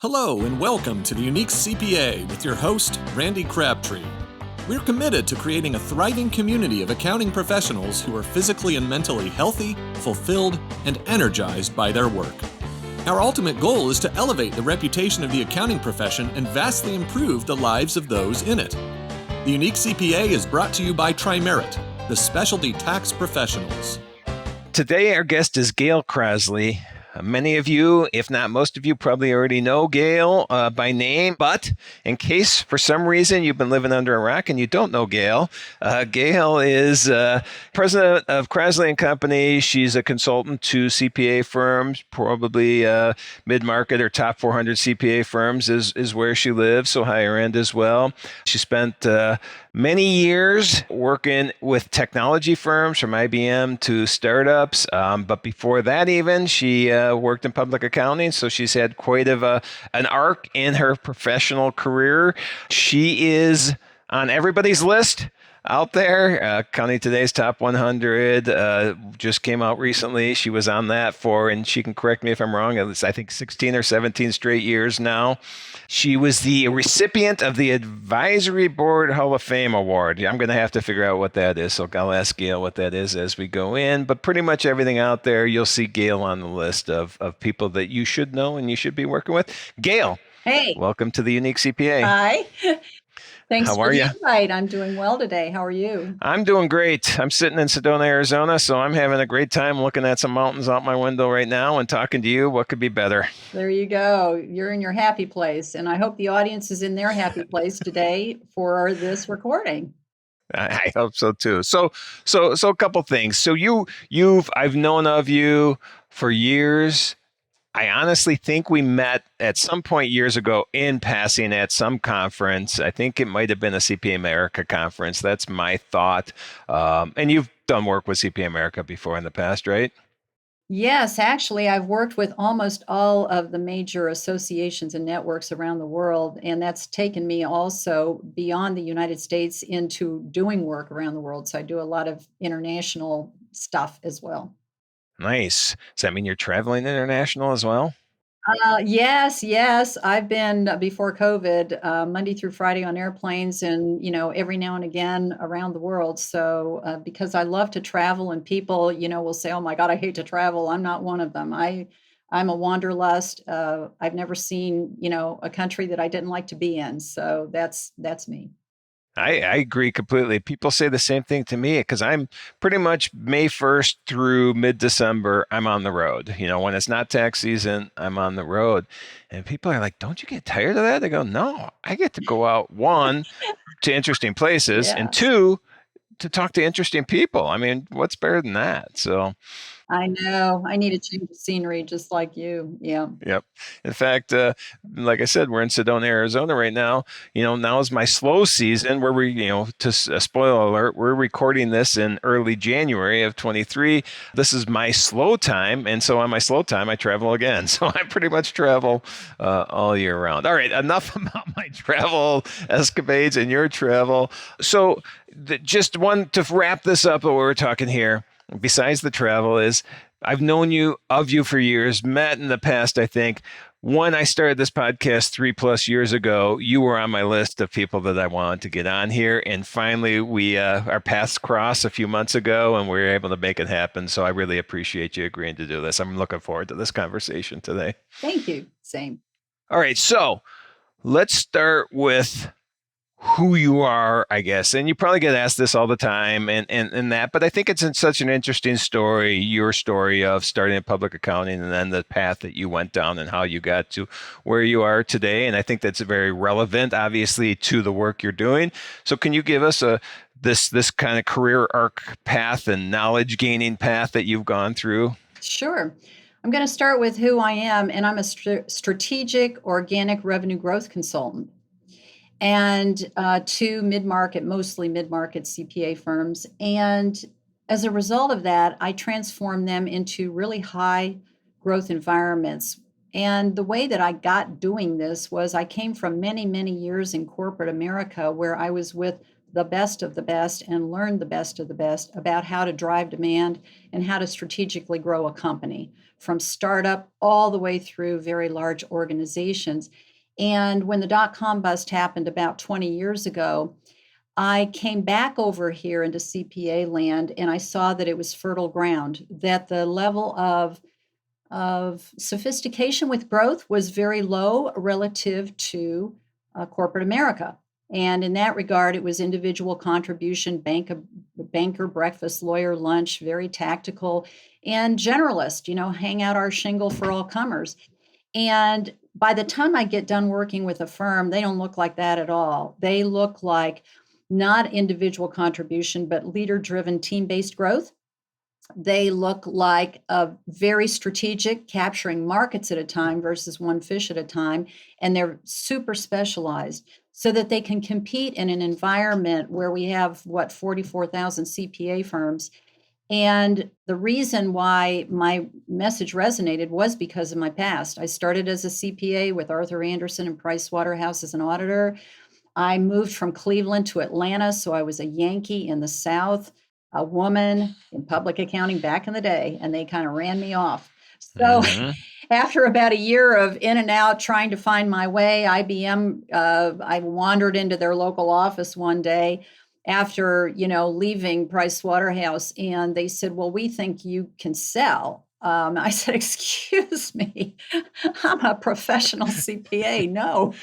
Hello and welcome to the Unique CPA with your host, Randy Crabtree. We're committed to creating a thriving community of accounting professionals who are physically and mentally healthy, fulfilled, and energized by their work. Our ultimate goal is to elevate the reputation of the accounting profession and vastly improve the lives of those in it. The Unique CPA is brought to you by Tri-Merit, the specialty tax professionals. Today, our guest is Gale Crosley. Many of you, if not most of you, probably already know Gale by name. But in case for some reason you've been living under a rock and you don't know Gale, Gale is president of Crabtree. She's a consultant to CPA firms, probably mid-market or top 400 CPA firms is where she lives, so higher end as well. She spent many years working with technology firms from IBM to startups. But before that even, she worked in public accounting. So she's had quite of an arc in her professional career. She is on everybody's list out there. Accounting Today's Top 100 just came out recently. She was on that for, and she can correct me if I'm wrong, I think 16 or 17 straight years now. She was the recipient of the Advisory Board Hall of Fame Award. I'm going to have to figure out what that is, so I'll ask Gale what that is as we go in. But pretty much everything out there, you'll see Gale on the list of people that you should know and you should be working with. Gale, hey, welcome to the Unique CPA. Hi. Thanks How for are the you? invite. I'm doing well today. How are you? I'm doing great. I'm sitting in Sedona, Arizona, so I'm having a great time looking at some mountains out my window right now and talking to you. What could be better? There you go. You're in your happy place, and I hope the audience is in their happy place today for this recording. I hope so too. So a couple things. So I've known of you for years. I honestly think we met at some point years ago in passing at some conference. I think it might have been a CPA America conference. That's my thought. And you've done work with CPA America before in the past, right? Yes, actually, I've worked with almost all of the major associations and networks around the world, and that's taken me also beyond the United States into doing work around the world. So I do a lot of international stuff as well. Nice. Does that mean you're traveling international as well? Yes. I've been before COVID, Monday through Friday on airplanes, and every now and again around the world. So because I love to travel, and people, will say, "Oh my God, I hate to travel." I'm not one of them. I'm a wanderlust. I've never seen, a country that I didn't like to be in. So that's me. I agree completely. People say the same thing to me because I'm pretty much May 1st through mid-December, I'm on the road. When it's not tax season, I'm on the road. And people are like, don't you get tired of that? They go, no, I get to go out, one, to interesting places, Yeah. and two, to talk to interesting people. I mean, what's better than that? So I know. I need a change of scenery just like you. Yeah. Yep. In fact, like I said, we're in Sedona, Arizona right now. Now is my slow season where spoiler alert, we're recording this in early January of 23. This is my slow time. And so on my slow time, I travel again. So I pretty much travel all year round. All right. Enough about my travel escapades and your travel. So just one to wrap this up, what we're talking here, besides the travel, is I've known of you for years, met in the past, I think. When I started this podcast 3+ years ago, you were on my list of people that I wanted to get on here. And finally, our paths crossed a few months ago and we were able to make it happen. So I really appreciate you agreeing to do this. I'm looking forward to this conversation today. Thank you. Same. All right. So let's start with who you are, I guess. And you probably get asked this all the time and that, but I think it's such an interesting story, your story of starting in public accounting and then the path that you went down and how you got to where you are today. And I think that's very relevant, obviously, to the work you're doing. So can you give us this kind of career arc path and knowledge gaining path that you've gone through? Sure. I'm going to start with who I am, and I'm a strategic organic revenue growth consultant. And to mostly mid-market CPA firms. And as a result of that, I transform them into really high growth environments. And the way that I got doing this was I came from many, many years in corporate America where I was with the best of the best and learned the best of the best about how to drive demand and how to strategically grow a company from startup all the way through very large organizations. And when the dot-com bust happened about 20 years ago, I came back over here into CPA land and I saw that it was fertile ground, that the level of sophistication with growth was very low relative to corporate America. And in that regard, it was individual contribution, banker breakfast, lawyer lunch, very tactical and generalist, hang out our shingle for all comers. And by the time I get done working with a firm, they don't look like that at all. They look like not individual contribution, but leader driven team based growth. They look like a very strategic, capturing markets at a time versus one fish at a time. And they're super specialized so that they can compete in an environment where we have, 44,000 CPA firms. And the reason why my message resonated was because of my past. I started as a CPA with Arthur Andersen and Price Waterhouse as an auditor. I moved from Cleveland to Atlanta, so I was a Yankee in the South, a woman in public accounting back in the day, and they kind of ran me off. So after about a year of in and out trying to find my way, IBM, I wandered into their local office one day after, leaving Price Waterhouse, and they said, well, we think you can sell. I said, excuse me, I'm a professional CPA. No.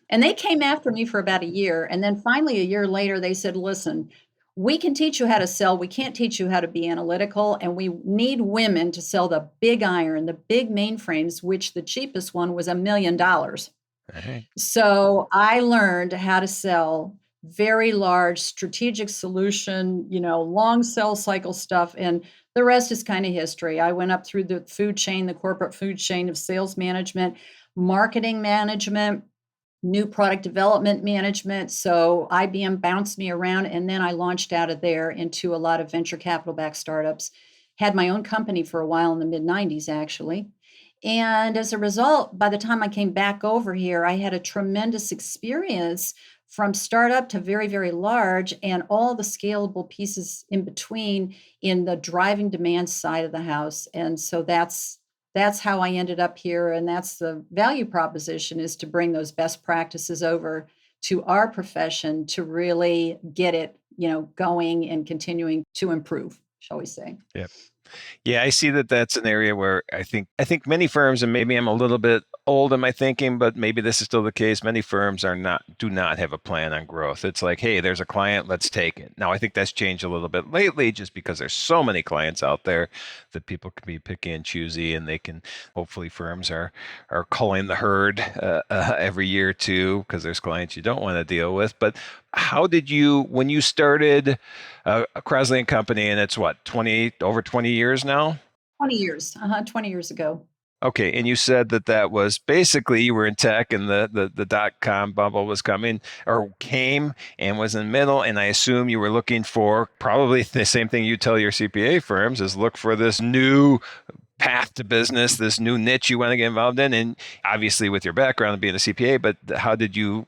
And they came after me for about a year. And then finally, a year later, they said, listen, we can teach you how to sell. We can't teach you how to be analytical. And we need women to sell the big iron, the big mainframes, which the cheapest one was $1 million. Right. So I learned how to sell very large strategic solution, long sales cycle stuff. And the rest is kind of history. I went up through the food chain, the corporate food chain of sales management, marketing management, new product development management. So IBM bounced me around, and then I launched out of there into a lot of venture capital backed startups. Had my own company for a while in the mid 90s, actually. And as a result, by the time I came back over here, I had a tremendous experience from startup to very, very large and all the scalable pieces in between in the driving demand side of the house. And so that's how I ended up here. And that's the value proposition, is to bring those best practices over to our profession to really get it, going and continuing to improve, shall we say. Yep. Yeah, I see that that's an area where I think many firms, and maybe I'm a little bit old in my thinking, but maybe this is still the case. Many firms do not have a plan on growth. It's like, hey, there's a client, let's take it. Now, I think that's changed a little bit lately, just because there's so many clients out there that people can be picky and choosy, and they can, hopefully firms are culling the herd every year too, because there's clients you don't want to deal with. But how did you, when you started Crosley+Company, and it's over 20 years now? 20 years, 20 years ago. Okay, and you said that was basically, you were in tech, and the dot-com bubble was coming, or came, and was in the middle, and I assume you were looking for probably the same thing you tell your CPA firms, is look for this new path to business, this new niche you want to get involved in. And obviously with your background being a CPA, but how did you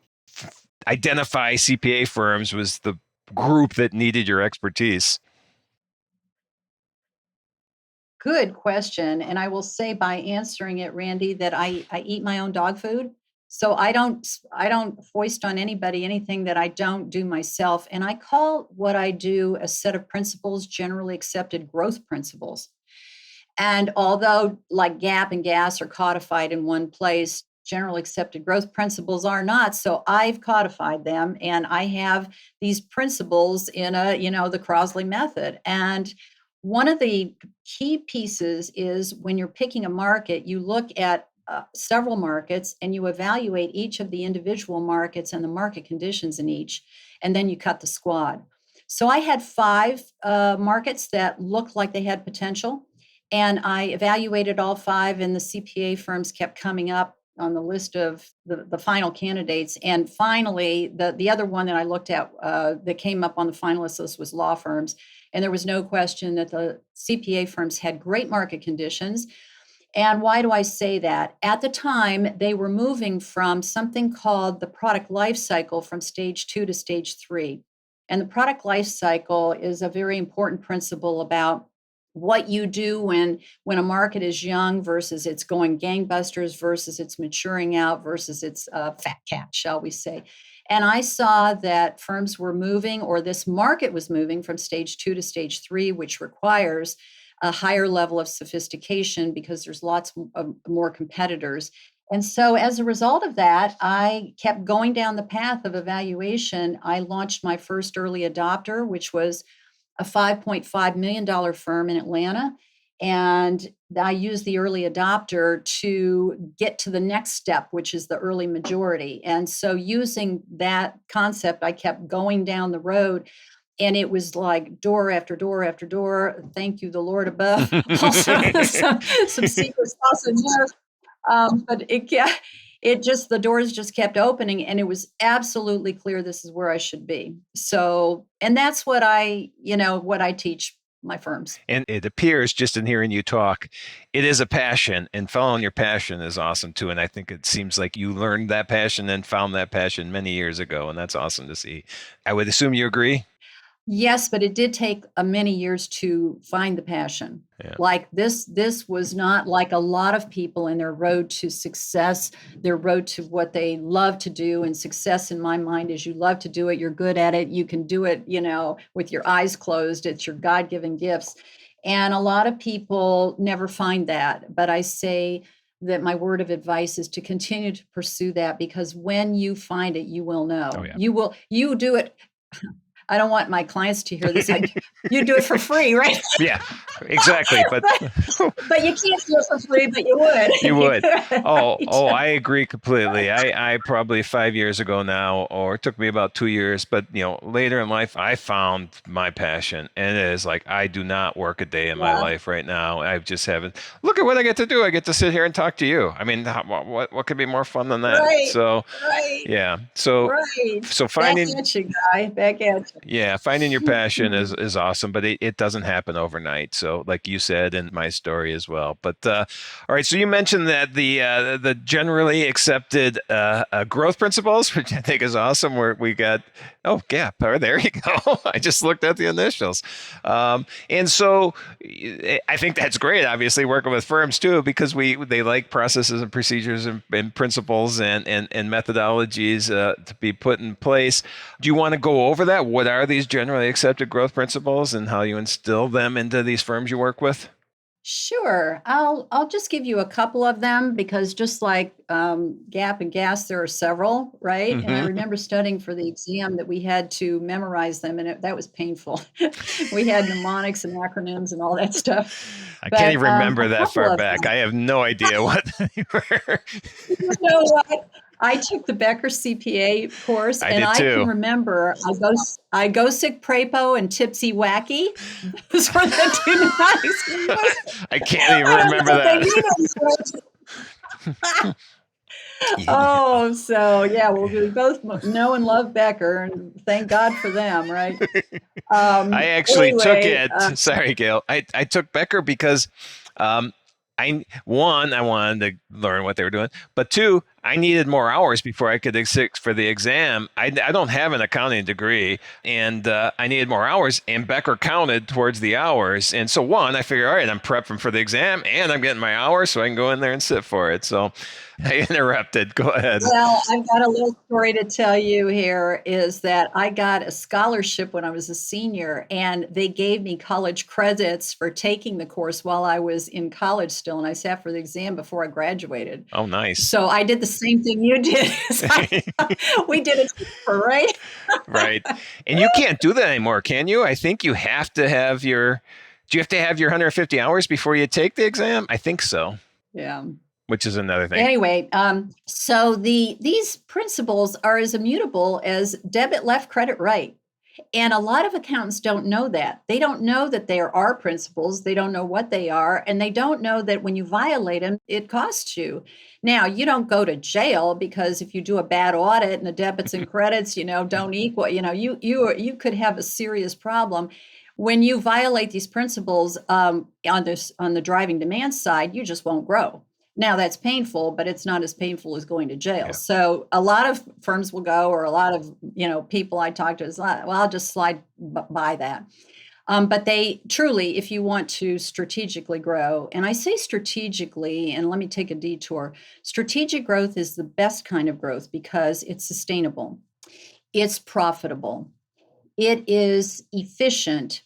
identify CPA firms was the group that needed your expertise? Good question. And I will say, by answering it, Randy, that I eat my own dog food. So I don't foist on anybody anything that I don't do myself. And I call what I do a set of principles, generally accepted growth principles. And although like GAP and GAS are codified in one place, general accepted growth principles are not. So I've codified them, and I have these principles in the Crosley method. And one of the key pieces is, when you're picking a market, you look at several markets and you evaluate each of the individual markets and the market conditions in each, and then you cut the squad. So I had 5 markets that looked like they had potential. And I evaluated all 5, and the CPA firms kept coming up on the list of the final candidates. And finally, the other one that I looked at that came up on the finalist list was law firms. And there was no question that the CPA firms had great market conditions. And why do I say that? At the time, they were moving from something called the product life cycle from stage 2 to stage 3. And the product life cycle is a very important principle about what you do when a market is young versus it's going gangbusters versus it's maturing out versus it's a fat cat, shall we say. And I saw that firms were moving, or this market was moving from stage 2 to stage 3, which requires a higher level of sophistication because there's lots of more competitors. And so as a result of that, I kept going down the path of evaluation. I launched my first early adopter, which was a $5.5 million firm in Atlanta. And I used the early adopter to get to the next step, which is the early majority. And so using that concept, I kept going down the road. And it was like door after door after door. Thank you, the Lord above. Also, some secret sauce in there. But it just, the doors just kept opening, and it was absolutely clear this is where I should be. So, and that's what what I teach my firms. And it appears, just in hearing you talk, it is a passion, and following your passion is awesome too. And I think it seems like you learned that passion and found that passion many years ago, and that's awesome to see. I would assume you agree? Yes, but it did take many years to find the passion. Yeah. Like this was not like a lot of people in their road to success, their road to what they love to do. And success in my mind is you love to do it, you're good at it, you can do it, with your eyes closed. It's your God-given gifts. And a lot of people never find that. But I say that my word of advice is to continue to pursue that, because when you find it, you will know. Oh, yeah. You do it. I don't want my clients to hear this. You do it for free, right? Yeah, exactly. But but you can't do it for free, but you would. You would. Oh, I agree completely. I probably 5 years ago now, or it took me about 2 years, but later in life, I found my passion, and it is like I do not work a day in my life right now. I just haven't. Look at what I get to do. I get to sit here and talk to you. I mean, what could be more fun than that? Right. So, right. Yeah. So, right. So finding. Back at you, guy. Back at you. Yeah, finding your passion is awesome, but it doesn't happen overnight. So, like you said in my story as well. But all right, so you mentioned that the generally accepted growth principles, which I think is awesome. Where we got GAP. Oh, there you go. I just looked at the initials, and so I think that's great. Obviously, working with firms too, because they like processes and procedures and principles and methodologies to be put in place. Do you want to go over that? What are these generally accepted growth principles and how you instill them into these firms you work with? Sure. I'll just give you a couple of them, because just like GAP and GAS, there are several, right? Mm-hmm. And I remember studying for the exam that we had to memorize them, and that was painful. We had mnemonics and acronyms and all that stuff. I can't even remember that far back. I have no idea what they were. You know what? I took the Becker CPA course, and I can remember I go sick prepo and tipsy wacky. Those were the two mnemonics. I can't even remember that. Oh, so yeah, well, we both know and love Becker, and thank God for them, right? I actually took it. Sorry, Gale. I took Becker because I wanted to learn what they were doing, but two, I needed more hours before I could sit for the exam. I don't have an accounting degree, and I needed more hours, and Becker counted towards the hours. And so I figured, all right, I'm prepping for the exam, and I'm getting my hours, so I can go in there and sit for it. So I interrupted. Go ahead. Well, I've got a little story to tell you here, is that I got a scholarship when I was a senior, and they gave me college credits for taking the course while I was in college still, and I sat for the exam before I graduated. Oh, nice. So I did the same thing you did. We did it together, right? Right. And you can't do that anymore, can you? I think you have to have do you have to have your 150 hours before you take the exam? I think so. Yeah. Which is another thing. Anyway, so these principles are as immutable as debit left, credit right. And a lot of accountants don't know that. They don't know that there are principles. They don't know what they are. And they don't know that when you violate them, it costs you. Now, you don't go to jail, because if you do a bad audit and the debits and credits, don't equal, you could have a serious problem. When you violate these principles on the driving demand side, you just won't grow. Now that's painful, but it's not as painful as going to jail. Yeah. So a lot of firms will go, or a lot of people I talk to is like, well, I'll just slide by that. But they truly, if you want to strategically grow, and I say strategically, and let me take a detour, strategic growth is the best kind of growth because it's sustainable, it's profitable, it is efficient,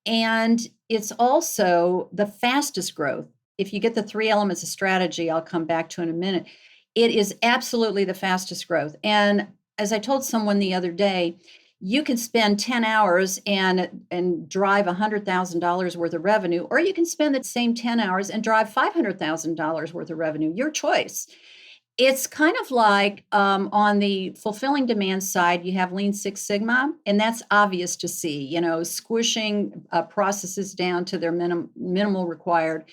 and it's also the fastest growth. If you get the three elements of strategy, I'll come back to in a minute, it is absolutely the fastest growth. And as I told someone the other day, you can spend 10 hours and drive $100,000 worth of revenue, or you can spend the same 10 hours and drive $500,000 worth of revenue, your choice. It's kind of like on the fulfilling demand side, you have Lean Six Sigma, and that's obvious to see, squishing processes down to their minimal required.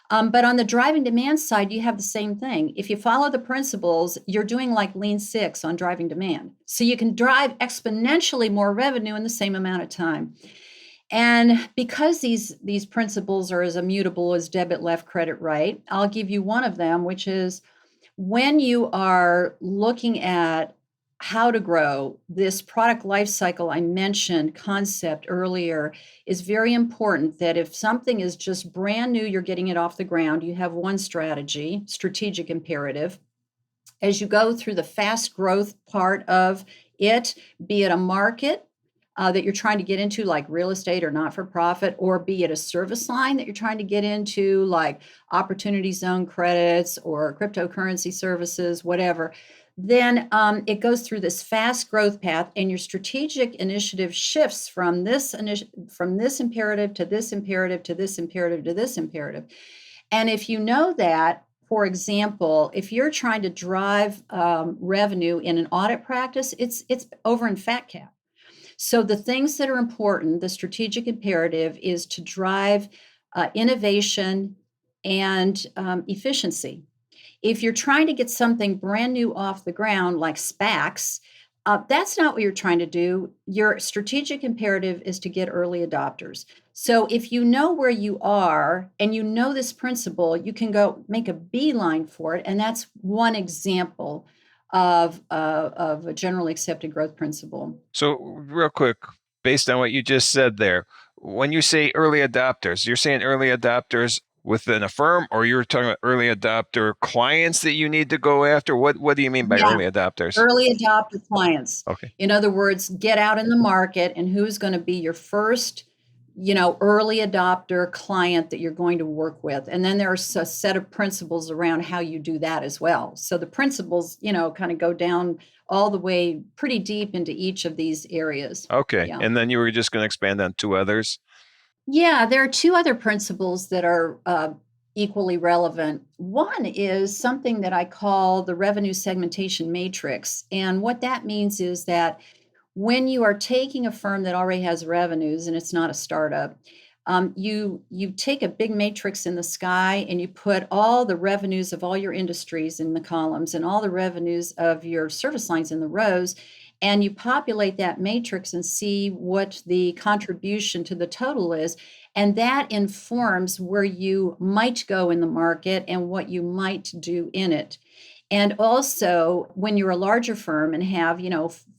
But on the driving demand side, you have the same thing. If you follow the principles, you're doing like Lean Six on driving demand. So you can drive exponentially more revenue in the same amount of time. And because these principles are as immutable as debit left, credit right, I'll give you one of them, which is when you are looking at how to grow, this product life cycle I mentioned concept earlier is very important. That if something is just brand new, you're getting it off the ground, you have one strategy, strategic imperative. As you go through the fast growth part of it, be it a market that you're trying to get into, like real estate or not for profit, or be it a service line that you're trying to get into, like opportunity zone credits or cryptocurrency services, whatever, then it goes through this fast growth path, and your strategic initiative shifts from this imperative to this imperative to this imperative to this imperative. And if you know that, for example, if you're trying to drive revenue in an audit practice, it's over in fat cap. So the things that are important, the strategic imperative is to drive innovation and efficiency. If you're trying to get something brand new off the ground, like SPACs, that's not what you're trying to do. Your strategic imperative is to get early adopters. So if you know where you are and you know this principle, you can go make a beeline for it. And that's one example of a generally accepted growth principle. So real quick, based on what you just said there, when you say early adopters, you're saying early adopters within a firm, or you're talking about early adopter clients that you need to go after? What do you mean by early adopters? Early adopter clients. Okay. In other words, get out in the market and who's going to be your first early adopter client that you're going to work with. And then there's a set of principles around how you do that as well. So the principles, kind of go down all the way pretty deep into each of these areas. Okay. Yeah. And then you were just going to expand on two others? Yeah, there are two other principles that are equally relevant. One is something that I call the revenue segmentation matrix. And what that means is that when you are taking a firm that already has revenues and it's not a startup, you take a big matrix in the sky and you put all the revenues of all your industries in the columns and all the revenues of your service lines in the rows, and you populate that matrix and see what the contribution to the total is. And that informs where you might go in the market and what you might do in it. And also, when you're a larger firm and have,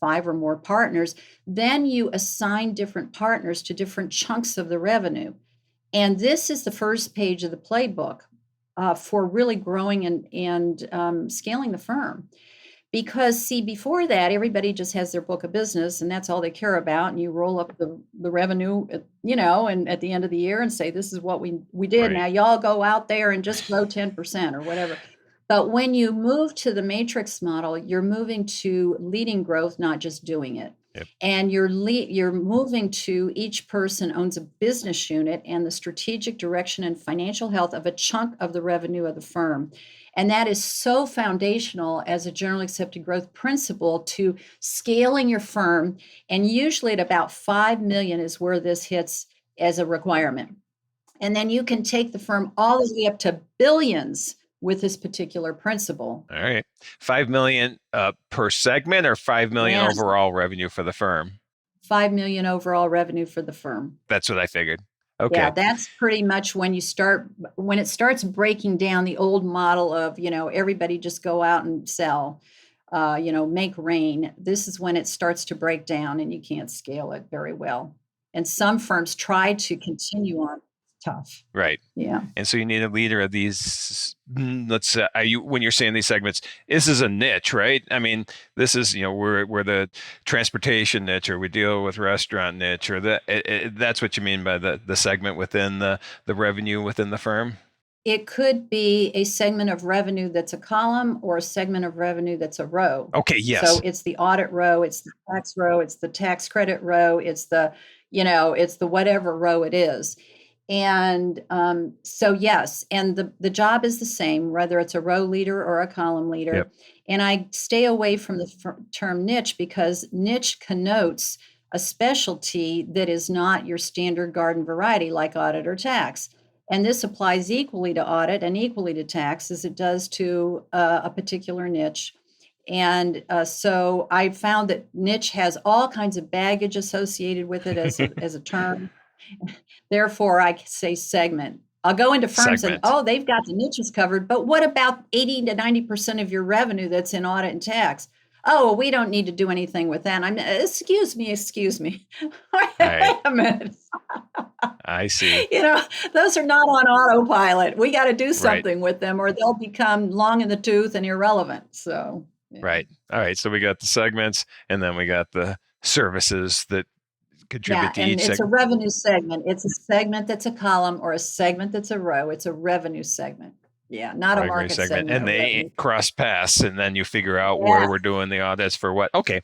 5 or more partners, then you assign different partners to different chunks of the revenue. And this is the first page of the playbook for really growing and scaling the firm. Because, see, before that, everybody just has their book of business and that's all they care about. And you roll up the revenue, and at the end of the year and say, this is what we did. Right. Now y'all go out there and just grow 10% or whatever. But when you move to the matrix model, you're moving to leading growth, not just doing it. Yep. And you're moving to each person owns a business unit and the strategic direction and financial health of a chunk of the revenue of the firm. And that is so foundational as a generally accepted growth principle to scaling your firm. And usually at about 5 million is where this hits as a requirement. And then you can take the firm all the way up to billions with this particular principle. All right. 5 million per segment, or 5 million overall revenue for the firm? 5 million overall revenue for the firm. That's what I figured. Yeah, Okay. that's pretty much when it starts breaking down the old model of, everybody just go out and sell, make rain. This is when it starts to break down and you can't scale it very well. And some firms try to continue on. It's tough. Right. Yeah. And so you need a leader of these. Let's when you're saying these segments, this is a niche, right? I mean, this is we're the transportation niche, or we deal with restaurant niche, or that's what you mean by the segment within the revenue within the firm. It could be a segment of revenue that's a column or a segment of revenue that's a row. Okay. So Yes. it's the audit row, it's the tax row, it's the tax credit row, it's the whatever row it is. And so, yes, and the job is the same, whether it's a row leader or a column leader. Yep. And I stay away from the term niche because niche connotes a specialty that is not your standard garden variety like audit or tax. And this applies equally to audit and equally to tax as it does to a particular niche. And so I found that niche has all kinds of baggage associated with it as a term. Therefore, I say segment. I'll go into firms and, Segment. they've got the niches covered, but what about 80 to 90% of your revenue that's in audit and tax? Oh, well, we don't need to do anything with that. Excuse me. Wait a minute. I see. Those are not on autopilot. We got to do Right. something with them or they'll become long in the tooth and irrelevant. So, yeah. Right. All right. So we got the segments, and then we got the services that contribute to and each it's a segment. revenue segment. It's a segment that's a column or a segment that's a row. It's a revenue segment. Yeah, not a Revenue market segment. and a they revenue. cross paths, and then you figure out Yeah. where we're doing the audits for what. Okay.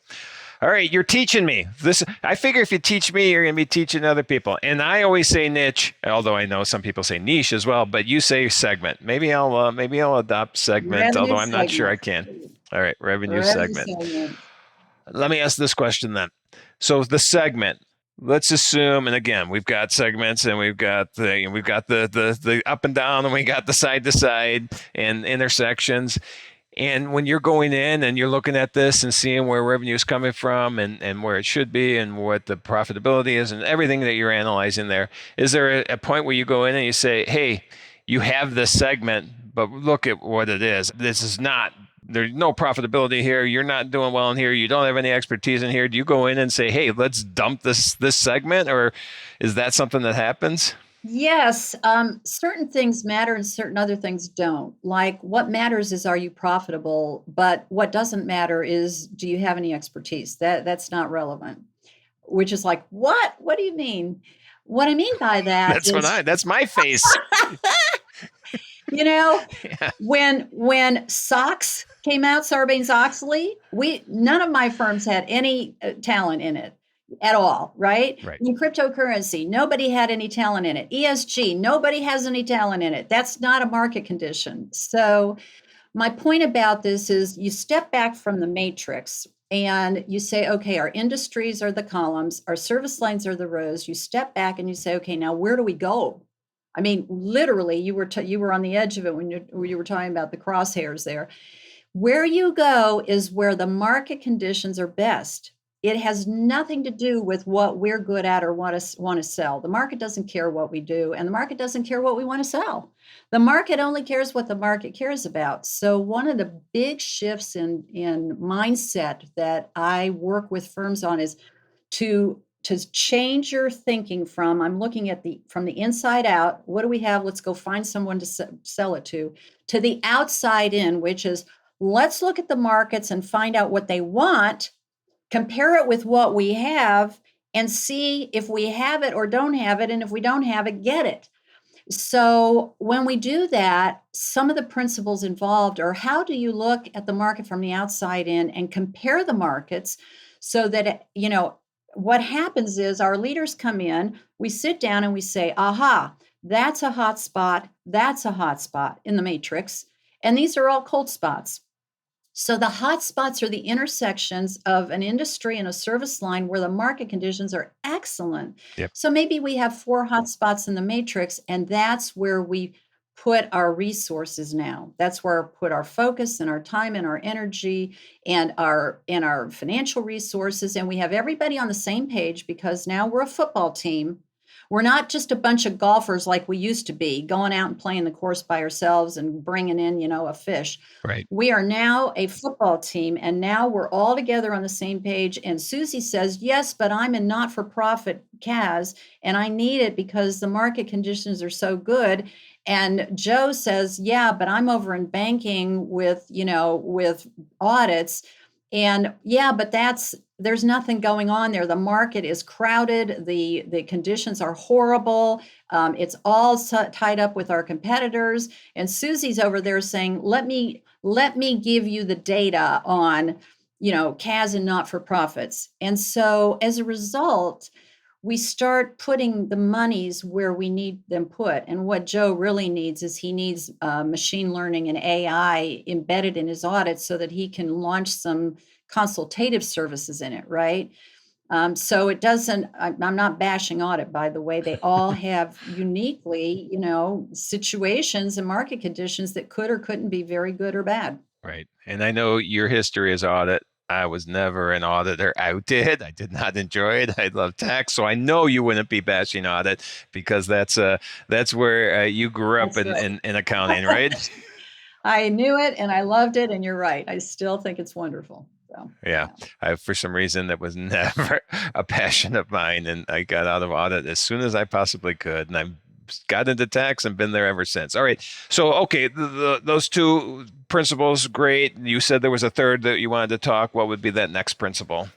All right, you're teaching me this. I figure if you teach me, you're going to be teaching other people. And I always say niche, although I know some people say niche as well. But you say segment. Maybe I'll adopt segment, Revenue although I'm not sure I segment. can. All right, revenue Revenue segment. segment. Let me ask this question then. So the segment. Let's assume, and again, we've got segments, and we've got the up and down, and we got the side to side and intersections. And when you're going in and you're looking at this and seeing where revenue is coming from and where it should be and what the profitability is and everything that you're analyzing there, is there a point where you go in and you say, hey, you have this segment, but look at what it is. This is not, there's no profitability here. You're not doing well in here. You don't have any expertise in here. Do you go in and say, hey, let's dump this segment? Or is that something that happens? Yes, certain things matter and certain other things don't. Like what matters is are you profitable, but what doesn't matter is do you have any expertise? That's not relevant. Which is like, what? What do you mean? What I mean by that is That's my face. yeah. Yeah. When socks came out, Sarbanes-Oxley, none of my firms had any talent in it at all, right? Right. In cryptocurrency, nobody had any talent in it. ESG, nobody has any talent in it. That's not a market condition. So my point about this is you step back from the matrix and you say, okay, our industries are the columns, our service lines are the rows. You step back and you say, okay, now where do we go? I mean, literally, you were on the edge of it when you were talking about the crosshairs there. Where you go is where the market conditions are best. It has nothing to do with what we're good at or want to sell. The market doesn't care what we do, and the market doesn't care what we want to sell. The market only cares what the market cares about. So one of the big shifts in mindset that I work with firms on is to change your thinking from I'm looking at from the inside out. What do we have? Let's go find someone to sell it to the outside in, which is let's look at the markets and find out what they want. Compare it with what we have and see if we have it or don't have it. And if we don't have it, get it. So when we do that, some of the principles involved are how do you look at the market from the outside in and compare the markets so that, what happens is our leaders come in, we sit down and we say, aha, that's a hot spot. That's a hot spot in the matrix. And these are all cold spots. So the hot spots are the intersections of an industry and a service line where the market conditions are excellent. Yep. So maybe we have 4 hot spots in the matrix, and that's where we put our resources now. That's where we put our focus and our time and our energy and our financial resources. And we have everybody on the same page because now we're a football team. We're not just a bunch of golfers like we used to be, going out and playing the course by ourselves and bringing in, a fish. Right. We are now a football team, and now we're all together on the same page. And Susie says, yes, but I'm a not-for-profit CAS, and I need it because the market conditions are so good. And Joe says, yeah, but I'm over in banking with audits. And yeah, but there's nothing going on there. The market is crowded. The conditions are horrible. It's all tied up with our competitors. And Susie's over there saying, let me give you the data on, CAS and not-for-profits. And so as a result, we start putting the monies where we need them put. And what Joe really needs is he needs machine learning and AI embedded in his audit so that he can launch some consultative services in it, right? So it doesn't, I'm not bashing audit, by the way. They all have uniquely, situations and market conditions that could or couldn't be very good or bad. Right. And I know your history is audit. I was never an auditor. I did not enjoy it. I love tax. So I know you wouldn't be bashing audit because that's where you grew up That's right. in accounting, right? I knew it and I loved it. And you're right. I still think it's wonderful. So, Yeah. For some reason, that was never a passion of mine. And I got out of audit as soon as I possibly could. And I got into tax and been there ever since. All right. So, okay, those two principles, great. You said there was a third that you wanted to talk. What would be that next principle?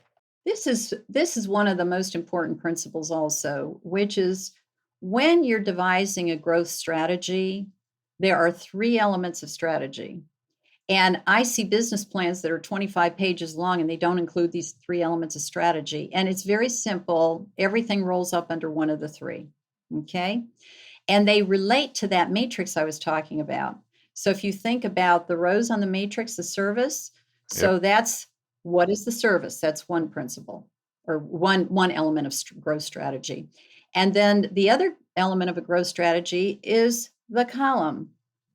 This is one of the most important principles also, which is when you're devising a growth strategy, there are three elements of strategy. And I see business plans that are 25 pages long and they don't include these three elements of strategy. And it's very simple. Everything rolls up under one of the three. Okay. And they relate to that matrix I was talking about. So if you think about the rows on the matrix, the service, so that's what is the service? That's one principle or one element of growth strategy. And then the other element of a growth strategy is the column,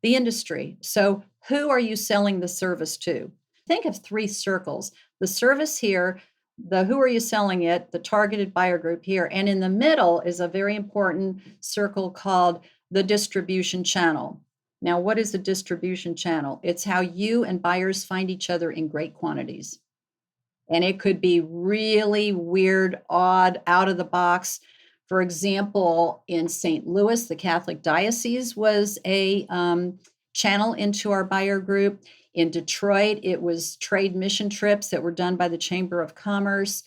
the industry. So who are you selling the service to? Think of three circles. The service here, the who are you selling it, the targeted buyer group here, and in the middle is a very important circle called the distribution channel. Now, what is a distribution channel? It's how you and buyers find each other in great quantities. And it could be really weird, odd, out of the box. For example, in St. Louis, the Catholic Diocese was a channel into our buyer group. In Detroit, it was trade mission trips that were done by the Chamber of Commerce.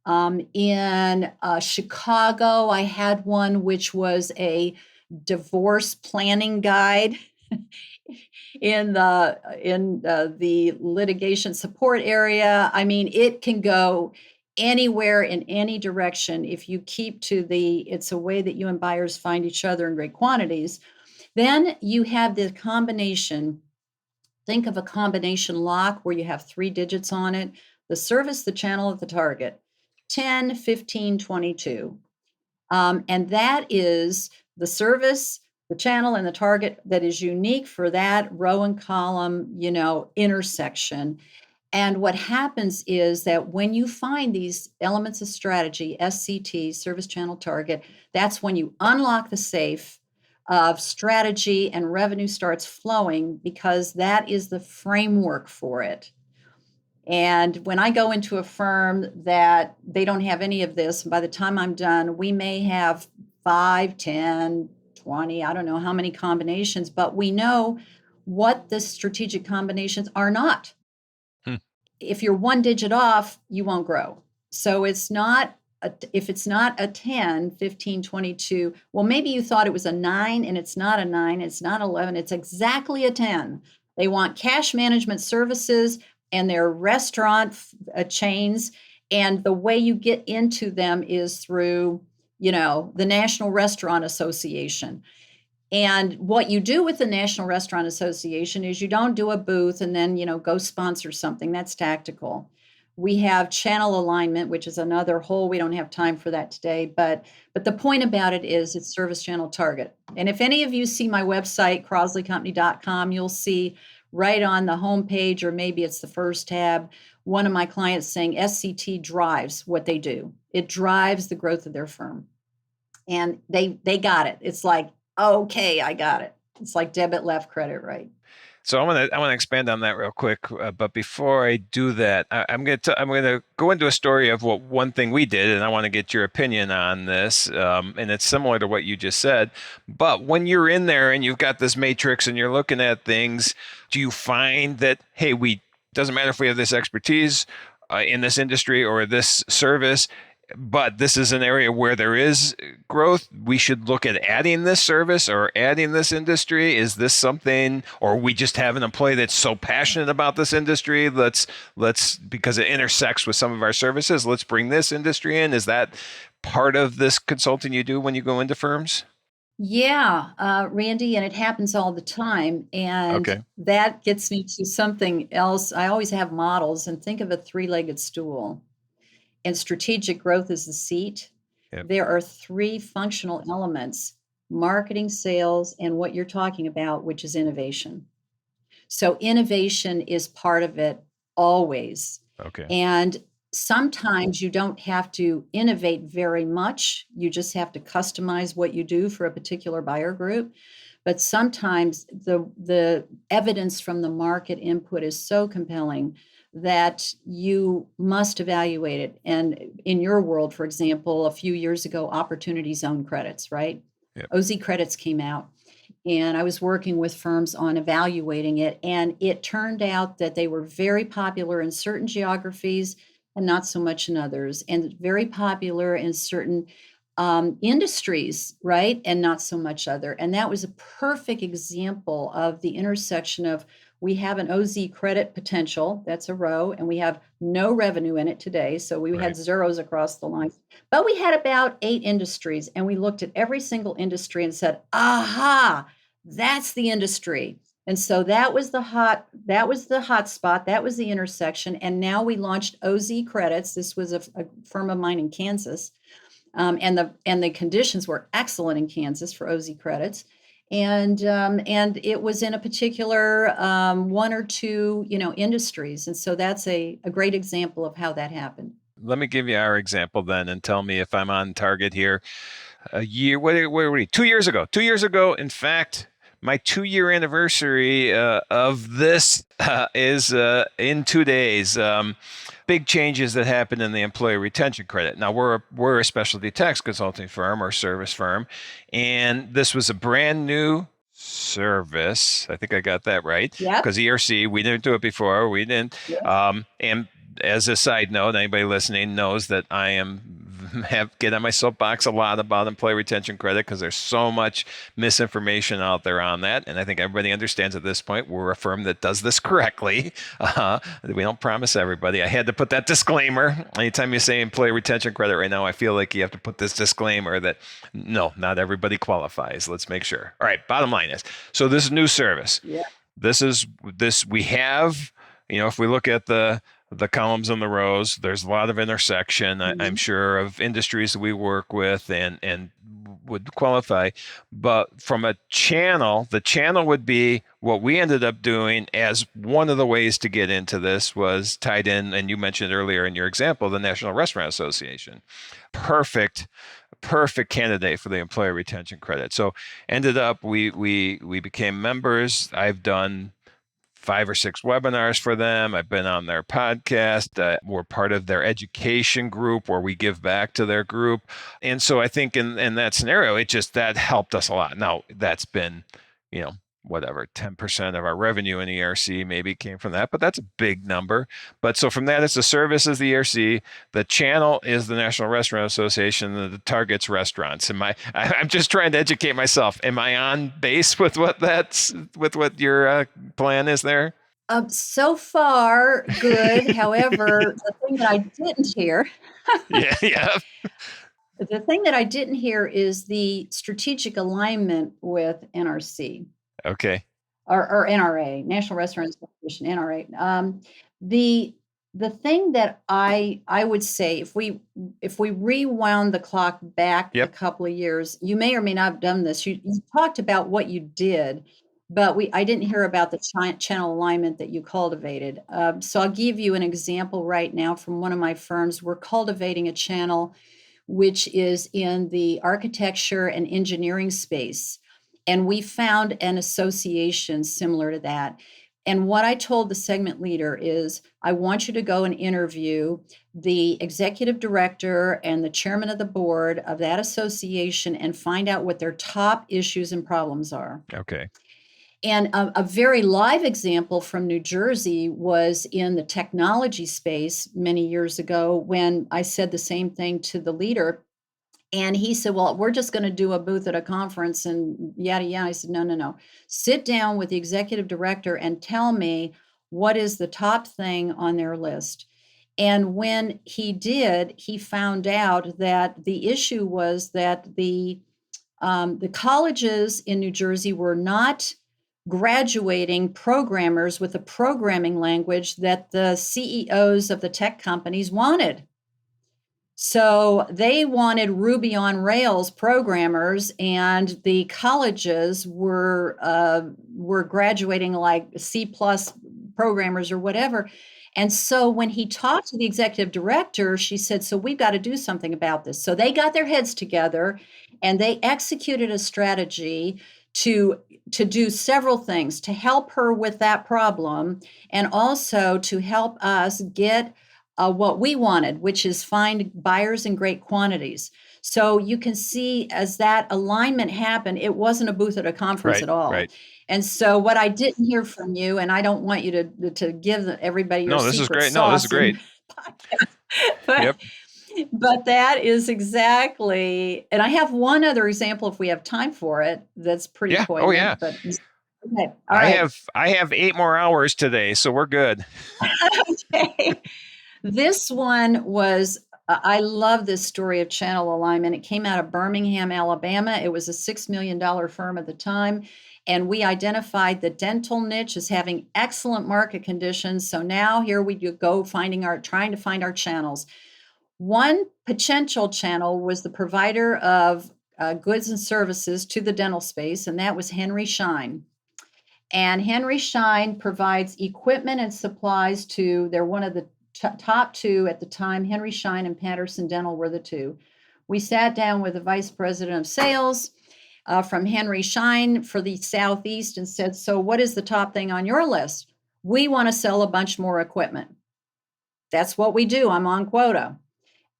In Chicago, I had one which was a divorce planning guide. in the litigation support area. I mean, it can go anywhere in any direction if you keep to it's a way that you and buyers find each other in great quantities. Then you have the combination. Think of a combination lock where you have 3 digits on it: the service, the channel, of the target, 10, 15, 22. And that is the service, the channel, and the target that is unique for that row and column, intersection. And what happens is that when you find these elements of strategy, SCT, service, channel, target, that's when you unlock the safe of strategy and revenue starts flowing because that is the framework for it. And when I go into a firm that they don't have any of this, by the time I'm done, we may have 5, 10, 20, I don't know how many combinations, but we know what the strategic combinations are not. If you're 1 digit off, you won't grow. So if it's not a 10, 15, 22, well, maybe you thought it was a 9 and it's not a 9, it's not 11, it's exactly a 10. They want cash management services and their restaurant chains. And the way you get into them is through, the National Restaurant Association. And what you do with the National Restaurant Association is you don't do a booth and then, go sponsor something. That's tactical. We have channel alignment, which is another whole, we don't have time for that today. But the point about it is it's service channel target. And if any of you see my website, crosley.company.com, you'll see right on the homepage, or maybe it's the first tab, one of my clients saying SCT drives what they do. It drives the growth of their firm. and they got it. It's like, okay, I got it. It's like debit left, credit right. So I want to expand on that real quick, but before I do that, I'm going to go into a story of what one thing we did, and I want to get your opinion on this. And it's similar to what you just said. But when you're in there and you've got this matrix and you're looking at things, do you find that we doesn't matter if we have this expertise in this industry or this service, but this is an area where there is growth, we should look at adding this service or adding this industry? Is this something, or we just have an employee that's so passionate about this industry, let's because it intersects with some of our services, let's bring this industry in? Is that part of this consulting you do when you go into firms? Yeah, Randy, and it happens all the time. And Okay. that gets me to something else. I always have models, and think of a three-legged stool. And strategic growth is the seat. Yep. There are three functional elements: marketing, sales, and what you're talking about, which is innovation. So innovation is part of it always. Okay. And sometimes you don't have to innovate very much. You just have to customize what you do for a particular buyer group. But sometimes the evidence from the market input is so compelling that you must evaluate it. And in your world, for example, a few years ago, opportunity zone credits, right? Yep. OZ credits came out, and I was working with firms on evaluating it. And it turned out that they were very popular in certain geographies and not so much in others, and very popular in certain industries, right? And not so much other. And that was a perfect example of the intersection of, we have an OZ credit potential, that's a row, and we have no revenue in it today. So we had zeros across the line. But we had about 8 industries, and we looked at every single industry and said, aha, that's the industry. And so that was the hot spot, that was the intersection. And now we launched OZ credits. This was a firm of mine in Kansas. And the conditions were excellent in Kansas for OZ credits. And it was in a particular one or two, industries. And so that's a great example of how that happened. Let me give you our example then and tell me if I'm on target here. A year, where were we? 2 years ago. 2 years ago, in fact, my 2-year anniversary of this is in 2 days. Big changes that happened in the employee retention credit. Now, we're a specialty tax consulting firm or service firm, and this was a brand new service. I think I got that right. Yep. Because ERC, we didn't do it before. We didn't. Yep. And as a side note, anybody listening knows that I get on my soapbox a lot about employee retention credit because there's so much misinformation out there on that. And I think everybody understands at this point we're a firm that does this correctly. We don't promise everybody. I had to put that disclaimer. Anytime you say employee retention credit right now, I feel like you have to put this disclaimer that no, not everybody qualifies. Let's make sure. All right, bottom line is, so this is new service. Yeah. This we have, if we look at the columns and the rows, there's a lot of intersection, I'm sure, of industries that we work with and would qualify. But from a channel, the channel would be what we ended up doing as one of the ways to get into this was tied in, and you mentioned earlier in your example, the National Restaurant Association. Perfect candidate for the employee retention credit. So ended up, we became members. I've done 5 or 6 webinars for them. I've been on their podcast. We're part of their education group where we give back to their group. And so I think in that scenario, that helped us a lot. Now, that's been, 10% of our revenue in ERC maybe came from that, but that's a big number. But so from that, it's the service is the ERC, the channel is the National Restaurant Association, and the target's restaurants. I'm just trying to educate myself. Am I on base with what your plan is there? So far, good. However, the thing that I didn't hear. Yeah. The thing that I didn't hear is the strategic alignment with NRC. Okay. Or NRA, National Restaurant Association, NRA. The thing that I would say, if we rewound the clock back a couple of years, you may or may not have done this. You talked about what you did, but I didn't hear about the channel alignment that you cultivated. So I'll give you an example right now from one of my firms. We're cultivating a channel which is in the architecture and engineering space. And we found an association similar to that. And what I told the segment leader is, I want you to go and interview the executive director and the chairman of the board of that association and find out what their top issues and problems are. Okay. And a very live example from New Jersey was in the technology space many years ago when I said the same thing to the leader. And he said, well, we're just going to do a booth at a conference and yada, yada. I said, no. Sit down with the executive director and tell me what is the top thing on their list. And when he did, he found out that the issue was that the colleges in New Jersey were not graduating programmers with a programming language that the CEOs of the tech companies wanted. So they wanted Ruby on Rails programmers, and the colleges were graduating like C+ programmers or whatever. And so when he talked to the executive director, she said, so we've got to do something about this. So they got their heads together and they executed a strategy to do several things to help her with that problem, and also to help us get what we wanted, which is find buyers in great quantities. So you can see as that alignment happened, it wasn't a booth at a conference at all. Right. And so what I didn't hear from you, and I don't want you to give everybody your this is secret great. sauce. No, this is great. But, Yep. But that is exactly, and I have one other example if we have time for it. That's pretty poignant. Oh yeah. But, okay. All right. I have 8 more hours today, so we're good. Okay. This one was, I love this story of channel alignment. It came out of Birmingham, Alabama. It was a $6 million firm at the time. And we identified the dental niche as having excellent market conditions. So now here we go trying to find our channels. One potential channel was the provider of goods and services to the dental space, and that was Henry Schein. And Henry Schein provides equipment and supplies they're one of the top two at the time. Henry Schein and Patterson Dental were the two. We sat down with the vice president of sales from Henry Schein for the Southeast and said, so what is the top thing on your list? We want to sell a bunch more equipment. That's what we do. I'm on quota.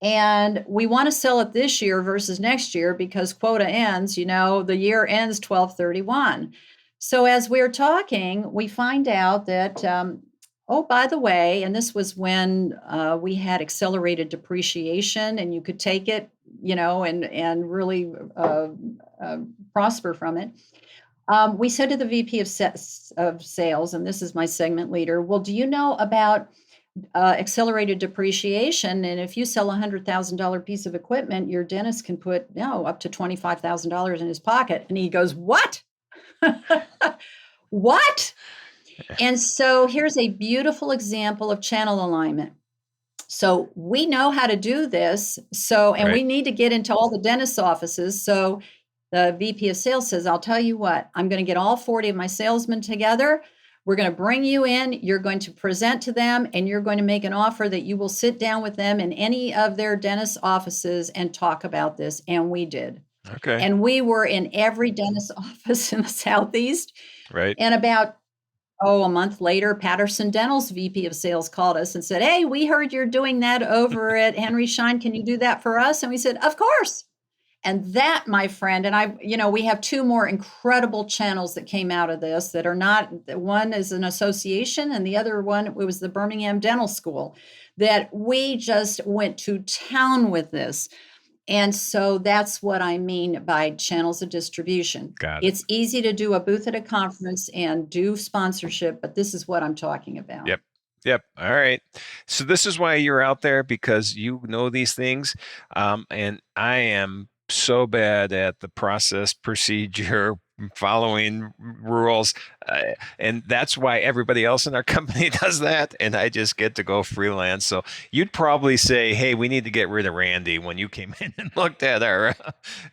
And we want to sell it this year versus next year because quota ends, the year ends 12/31. So as we're talking, we find out that, by the way, and this was when we had accelerated depreciation and you could take it, and really prosper from it. We said to the VP of sales, and this is my segment leader, well, do you know about accelerated depreciation? And if you sell $100,000 piece of equipment, your dentist can put up to $25,000 in his pocket. And he goes, what? What? And so here's a beautiful example of channel alignment. So we know how to do this. And we need to get into all the dentist offices. So the VP of sales says, I'll tell you what, I'm going to get all 40 of my salesmen together. We're going to bring you in. You're going to present to them, and you're going to make an offer that you will sit down with them in any of their dentist offices and talk about this. And we did. Okay. And we were in every dentist office in the Southeast. Right. And about, a month later, Patterson Dental's VP of sales called us and said, hey, we heard you're doing that over at Henry Schein. Can you do that for us? And we said, of course. And that, my friend, and we have 2 more incredible channels that came out of this that are not, one is an association and the other one, it was the Birmingham Dental School, that we just went to town with this. And so that's what I mean by channels of distribution. Got it. It's easy to do a booth at a conference and do sponsorship, but this is what I'm talking about. Yep. All right. So this is why you're out there, because you know these things. And I am so bad at the process, procedure, following rules. And that's why everybody else in our company does that. And I just get to go freelance. So you'd probably say, hey, we need to get rid of Randy when you came in and looked at our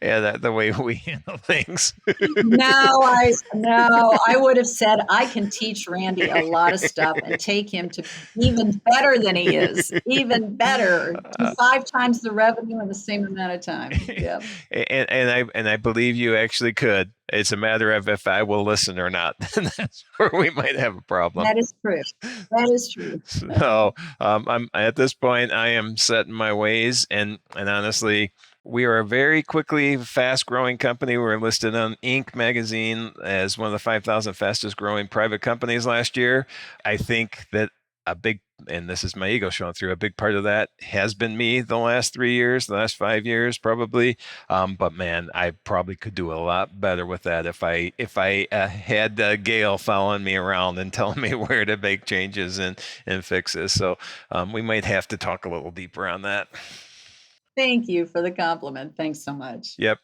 the way we handle things. No, I would have said I can teach Randy a lot of stuff and take him to even better than he is, even better, do 5 times the revenue in the same amount of time. Yeah. And I believe you actually could. It's a matter of if I will listen or not. That's where we might have a problem. That is true. That is true. So I'm at this point, I am set in my ways, and honestly, we are a very quickly fast-growing company. We're listed on Inc. magazine as one of the 5,000 fastest-growing private companies last year. I think that a big, and this is my ego showing through, a big part of that has been me the last 3 years, the last 5 years probably. But man, I probably could do a lot better with that if I had Gale following me around and telling me where to make changes and fixes. So we might have to talk a little deeper on that. Thank you for the compliment. Thanks so much. Yep.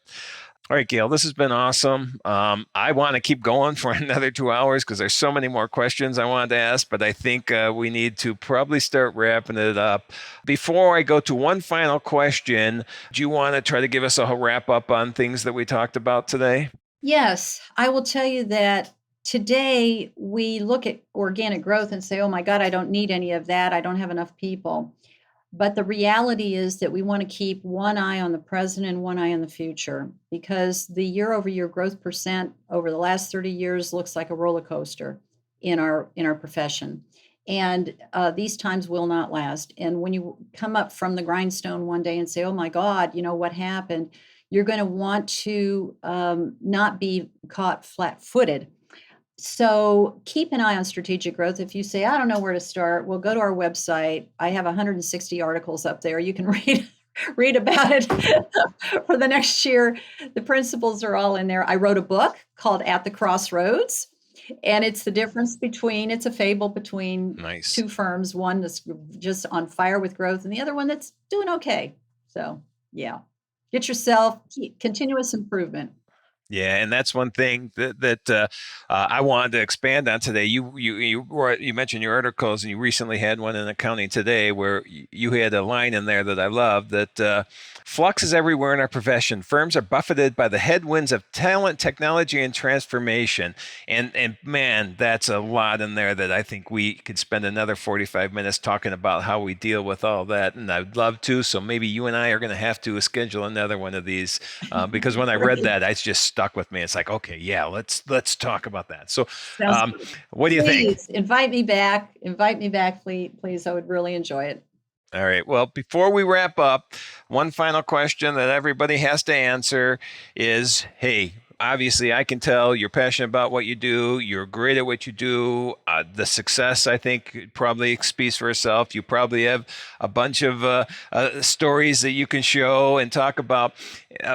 All right, Gale, this has been awesome. I want to keep going for another 2 hours because there's so many more questions I wanted to ask, but I think we need to probably start wrapping it up. Before I go to one final question, do you want to try to give us a wrap up on things that we talked about today? Yes, I will tell you that today we look at organic growth and say, oh my God, I don't need any of that. I don't have enough people. But the reality is that we want to keep one eye on the present and one eye on the future, because the year-over-year growth percent over the last 30 years looks like a roller coaster in our profession. And these times will not last. And when you come up from the grindstone one day and say, oh my God, what happened? You're going to want to not be caught flat-footed. So keep an eye on strategic growth. If you say, I don't know where to start, well, go to our website. I have 160 articles up there. You can read about it for the next year. The principles are all in there. I wrote a book called At the Crossroads, and it's the difference between, it's a fable between two firms, one that's just on fire with growth and the other one that's doing okay. So yeah, get yourself continuous improvement. Yeah, and that's one thing that I wanted to expand on today. You mentioned your articles, and you recently had one in Accounting Today where you had a line in there that I loved, that flux is everywhere in our profession. Firms are buffeted by the headwinds of talent, technology, and transformation. And man, that's a lot in there that I think we could spend another 45 minutes talking about how we deal with all that. And I'd love to. So maybe you and I are going to have to schedule another one of these because when I read that, I just stuck with me. It's like, okay, yeah, let's talk about that. So what do you think? Invite me back, please. I would really enjoy it. All right. Well, before we wrap up, one final question that everybody has to answer is, hey, obviously I can tell you're passionate about what you do. You're great at what you do. The success, I think, probably speaks for itself. You probably have a bunch of stories that you can show and talk about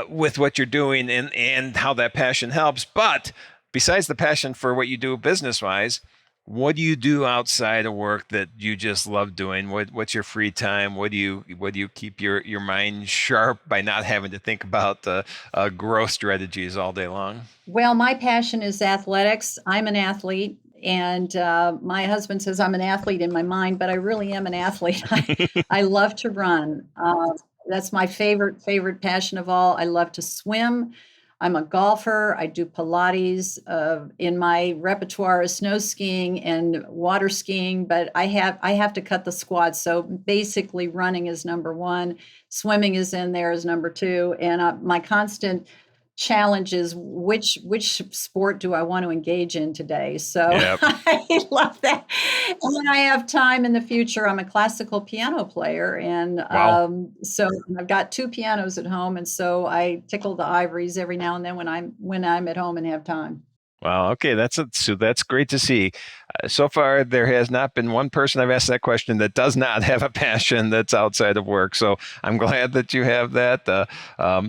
with what you're doing and how that passion helps. But besides the passion for what you do business-wise, what do you do outside of work that you just love doing? What's your free time? What do you keep your mind sharp by not having to think about growth strategies all day long? Well, my passion is athletics. I'm an athlete, and my husband says I'm an athlete in my mind, but I really am an athlete. I love to run. That's my favorite passion of all. I love to swim. I'm a golfer. I do Pilates. In my repertoire is snow skiing and water skiing, but I have to cut the squats. So basically running is number one. Swimming is in there as number two. And my constant challenge is which sport do I want to engage in today? So yep. I love that. And when I have time in the future, I'm a classical piano player. And wow. So I've got 2 pianos at home. And so I tickle the ivories every now and then when I'm at home and have time. Wow. Okay. That's great to see. So far, there has not been one person I've asked that question that does not have a passion that's outside of work. So I'm glad that you have that.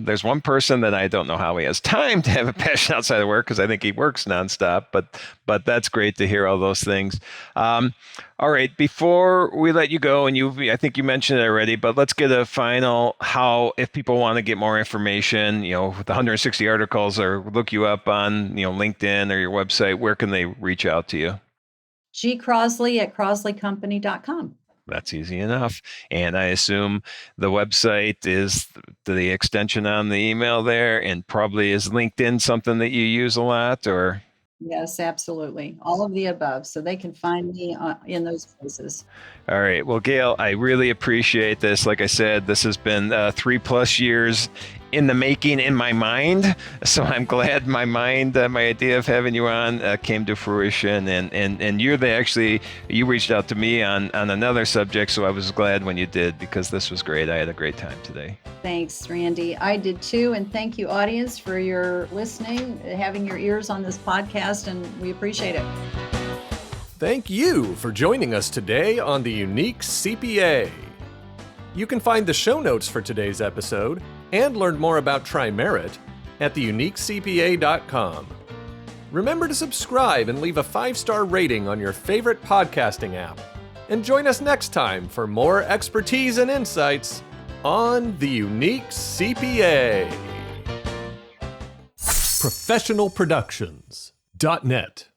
There's one person that I don't know how he has time to have a passion outside of work because I think he works nonstop. But that's great to hear all those things. All right, before we let you go, and I think you mentioned it already, but let's get a final if people want to get more information, with the 160 articles or look you up on, LinkedIn or your website, where can they reach out to you? Crosley at crosley.company.com. That's easy enough. And I assume the website is the extension on the email there, and probably is LinkedIn something that you use a lot, or? Yes, absolutely. All of the above. So they can find me in those places. All right. Well, Gale, I really appreciate this. Like I said, this has been 3+ years in the making in my mind. So I'm glad my idea of having you on came to fruition. And you reached out to me on another subject. So I was glad when you did, because this was great. I had a great time today. Thanks, Randy. I did too. And thank you, audience, for your listening, having your ears on this podcast, and we appreciate it. Thank you for joining us today on the Unique CPA. You can find the show notes for today's episode and learn more about TriMerit at theuniquecpa.com. Remember to subscribe and leave a 5-star rating on your favorite podcasting app. And join us next time for more expertise and insights on the Unique CPA. Professionalproductions.net